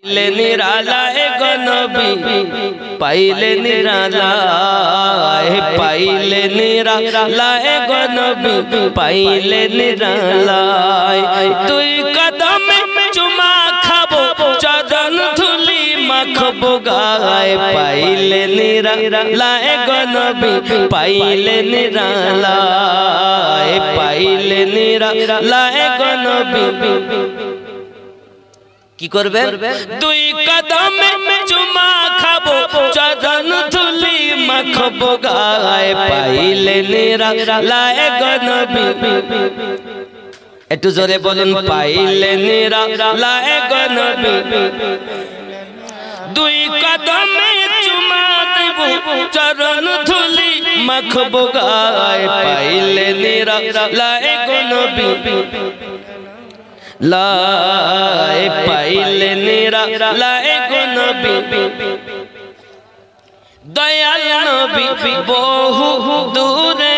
পাইলে নিরালায় গো নবী পাইলে নিরালায় পাইলে নিরালায় গো নবী পাইলে নিরালায় তুই কদমে চুমা খাবো চরণ ধুলি মাখবো গায় পাইলে নিরালায় গো নবী পাইলে নিরালায় পাইলে নিরালায় গো নবী কি করবে দুই কদমে চুমা খাবো চরণ ধুলি মাখবো গায় পাইলে নিরালায় গো নবী একটু জোরে বলুন পাইলে নিরালায় গো নবী দুই কদমে চুমা দেব চরণ ধুলি মাখবো গায় পাইলে নিরালায় গো নবী লাই পাইলে নিরালায় গো নবী দয়াল নবী বহু দূরে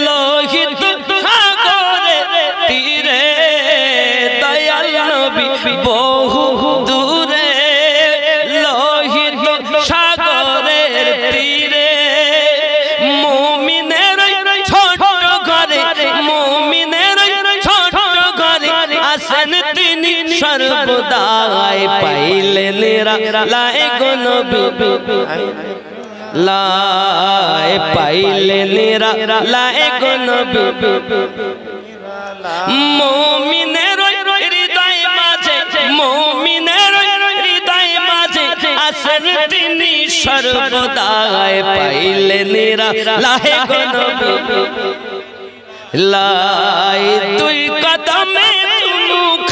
লোহিত সাগরে তীরে দয়াল নবী বহু দূরে লোহিত সাগরের তীরে মুমিনের ছোট ঘরে মুমিনের তিনি সর্বদাই পাইলে নিরালায় গো নবী লাই পাইলে নিরালায় গো নবী মুমিনের হৃদয় মাঝে মুমিনের হৃদয় মাঝে আছেন তিনি সর্বদাই পাইলে নিরালায় গো নবী লাই তুই কদমে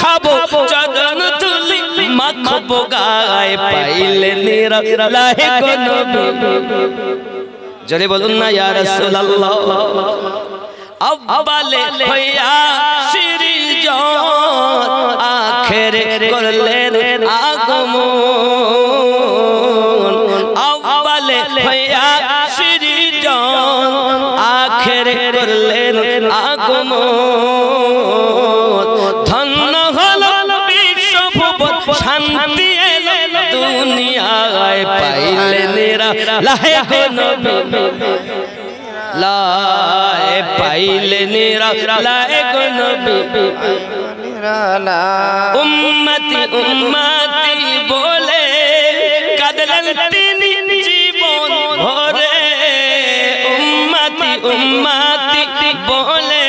খাবো চরণ ধুলি মাখবো গায় পাইলে নিরালায় গো নবী জোরে বলুন না ইয়া রাসূলুল্লাহ আব্বালে হইয়া সৃজন আখেরে করলেন আগমন আব্বালে হইয়া সৃজন আখেরে করলেন আগমন ধন্য হলো বিশ্বভুবন শান্তি এলো দুনিয়ায় পাইলে নিরালায় গো নবী লাই পাইলে নিরালায় গো নবী উম্মতি উম্মতি বলে কাঁদলেন তিনি জীবন ভরে উম্মতি উম্মতি বলে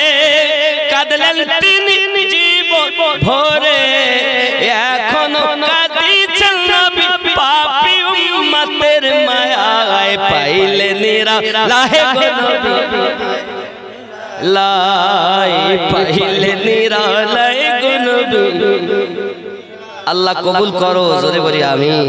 কাঁদলেন তিনি জীবন ভরে এখনো কাঁদিছেন নবী পাপী উম্মতের মায়ায় পাইলে নিরালায় গো নবী লাই পাইলে নিরালায় গো নবী আল্লাহ কবুল করো জোরে বলি আমিন।